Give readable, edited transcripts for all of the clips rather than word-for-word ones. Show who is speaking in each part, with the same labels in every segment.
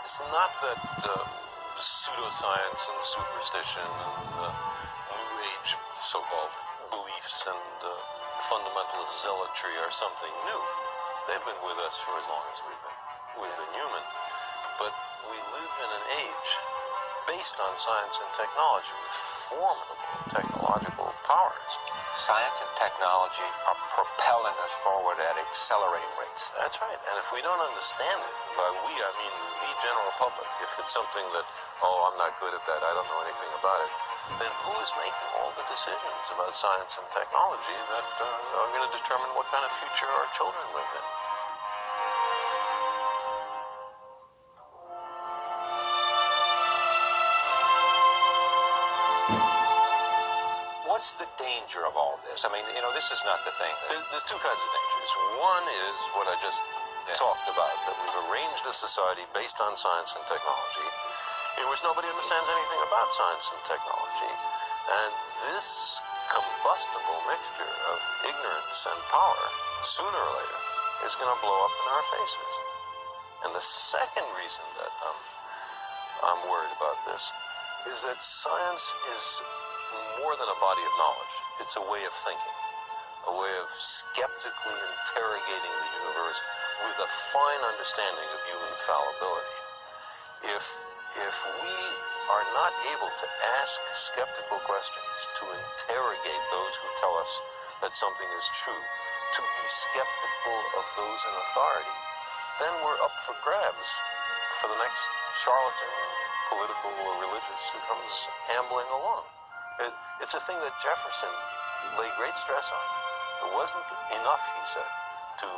Speaker 1: It's not that pseudoscience and superstition and New Age so-called beliefs and fundamentalist zealotry are something new. They've been with us for as long as we've been human. But we live in an age based on science and technology with formidable technological powers.
Speaker 2: Science and technology are propelling us forward at accelerating rates.
Speaker 1: That's right. And if we don't understand it, by we, I mean the general public, if it's something that, oh, I'm not good at that, I don't know anything about it, then who is making all the decisions about science and technology that are going to determine what kind of future our children live in?
Speaker 2: What's the danger of all this? I mean, this is not the thing.
Speaker 1: There's two kinds of dangers. One is what I just talked about, that we've arranged a society based on science and technology, in which nobody understands anything about science and technology. And this combustible mixture of ignorance and power, sooner or later, is going to blow up in our faces. And the second reason that I'm worried about this is that science is more than a body of knowledge. It's a way of thinking, a way of skeptically interrogating the universe with a fine understanding of human fallibility. If we are not able to ask skeptical questions, to interrogate those who tell us that something is true, to be skeptical of those in authority, then we're up for grabs for the next charlatan, political or religious, who comes ambling along. It's a thing that Jefferson laid great stress on. It wasn't enough, he said, to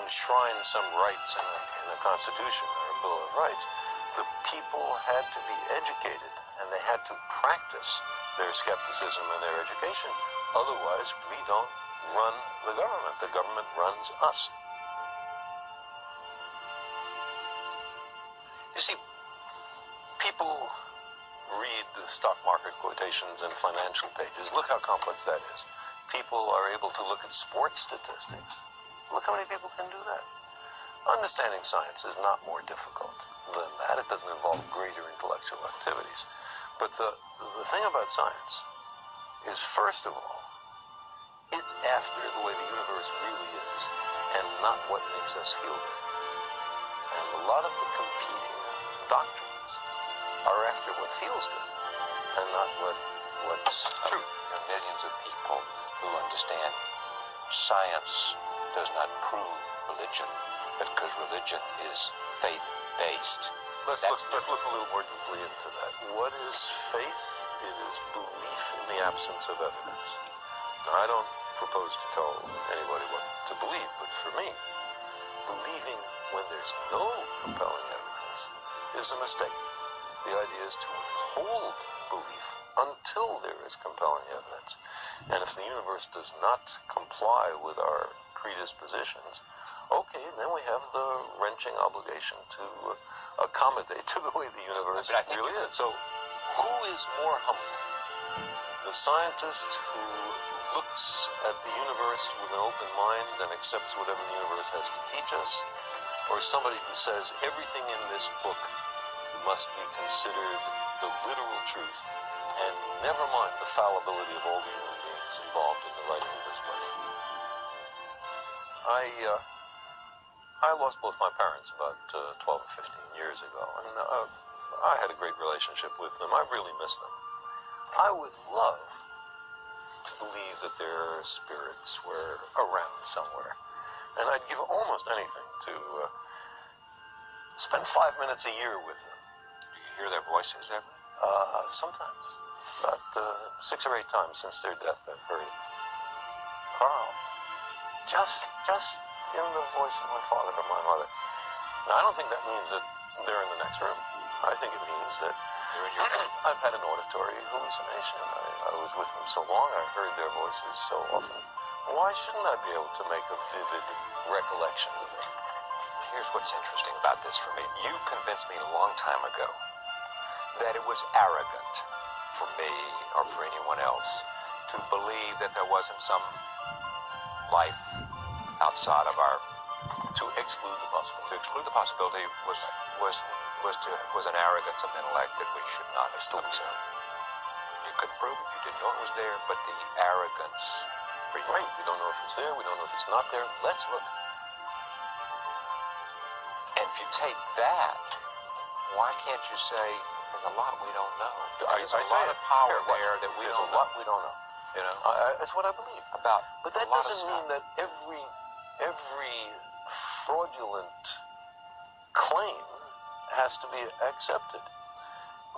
Speaker 1: enshrine some rights in a constitution or a Bill of Rights. The people had to be educated, and they had to practice their skepticism and their education. Otherwise, we don't run the government. The government runs us. You see, people read the stock market quotations and financial pages. Look how complex that is. People are able to look at sports statistics. Look how many people can do that. Understanding science is not more difficult than that. It doesn't involve greater intellectual activities. But the thing about science is, first of all, it's after the way the universe really is, and not what makes us feel good. And a lot of the competing doctrines are after what feels good, and not what's true.
Speaker 2: There are millions of people who understand science does not prove religion, but because religion is faith-based.
Speaker 1: Let's look a little more deeply into that. What is faith? It is belief in the absence of evidence. Now, I don't propose to tell anybody what to believe, but for me, believing when there's no compelling evidence is a mistake. The idea is to withhold belief until there is compelling evidence. And if the universe does not comply with our predispositions, okay, then we have the wrenching obligation to accommodate to the way the universe really is. So who is more humble? The scientist who looks at the universe with an open mind and accepts whatever the universe has to teach us? Or somebody who says everything in this book must be considered the literal truth, and never mind the fallibility of all the human beings involved in the writing of this book? I lost both my parents about 12 or 15 years ago, and I had a great relationship with them. I really miss them. I would love to believe that their spirits were around somewhere, and I'd give almost anything to spend 5 minutes a year with them.
Speaker 2: Hear their voices ever?
Speaker 1: Sometimes. About 6 or 8 times since their death, I've heard Carl. Just in the voice of my father or my mother. Now, I don't think that means that they're in the next room. I think it means that
Speaker 2: They're in your
Speaker 1: I've had an auditory hallucination. I was with them so long, I heard their voices so often. Why shouldn't I be able to make a vivid recollection of them?
Speaker 2: Here's what's interesting about this for me. You convinced me a long time ago that it was arrogant for me or for anyone else to believe that there wasn't some life outside of our...
Speaker 1: To exclude the possibility.
Speaker 2: To exclude the possibility was was an arrogance of intellect that we should not assume. You couldn't prove it. You didn't know it was there, but the arrogance.
Speaker 1: Right. We don't know if it's there. We don't know if it's not there. Let's look.
Speaker 2: And if you take that, why can't you say there's a lot we don't know? There's a lot of power there that we don't know.
Speaker 1: There's a lot we don't know.
Speaker 2: You know,
Speaker 1: that's what I believe. But that doesn't mean that every fraudulent claim has to be accepted.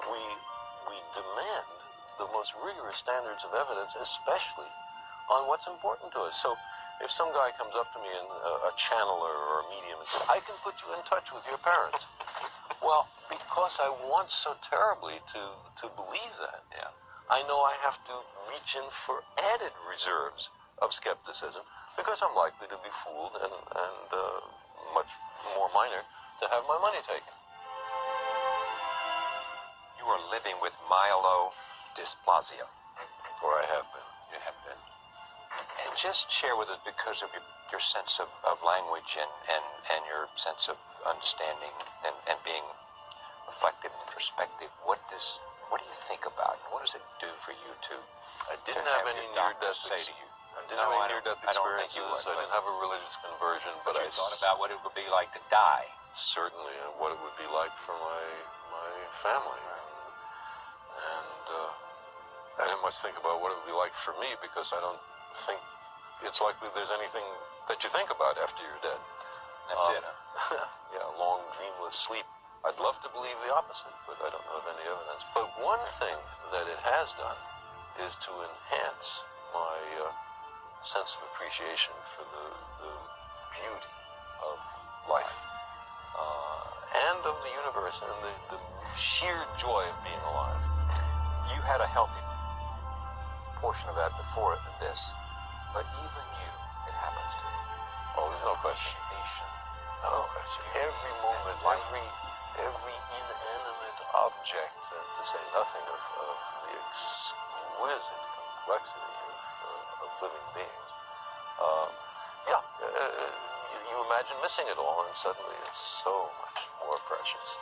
Speaker 1: We demand the most rigorous standards of evidence, especially on what's important to us. So if some guy comes up to me in a channeler or a medium and says, I can put you in touch with your parents. Well, because I want so terribly to believe that, I know I have to reach in for added reserves of skepticism because I'm likely to be fooled and much more minor to have my money taken.
Speaker 2: You are living with myelodysplasia.
Speaker 1: Or I have been.
Speaker 2: You have been. And just share with us, because of your sense of language and your sense of understanding and being reflective and introspective, what do you think about it? What does it do for you to
Speaker 1: I didn't have any near-death experiences. I didn't have any near-death experiences. I didn't have a religious conversion, but I
Speaker 2: thought about what it would be like to die.
Speaker 1: Certainly, what it would be like for my family, and I didn't much think about what it would be like for me because I don't think it's likely there's anything that you think about after you're dead.
Speaker 2: That's it. Huh?
Speaker 1: Yeah, long dreamless sleep. I'd love to believe the opposite, but I don't know of any evidence. But one thing that it has done is to enhance my sense of appreciation for the beauty of life and of the universe and the sheer joy of being alive.
Speaker 2: You had a healthy portion of that before this, but even you, it happens to you.
Speaker 1: Oh, there's no question. No question. Every moment, every inanimate object, to say nothing of the exquisite complexity of living beings. You imagine missing it all, and suddenly it's so much more precious.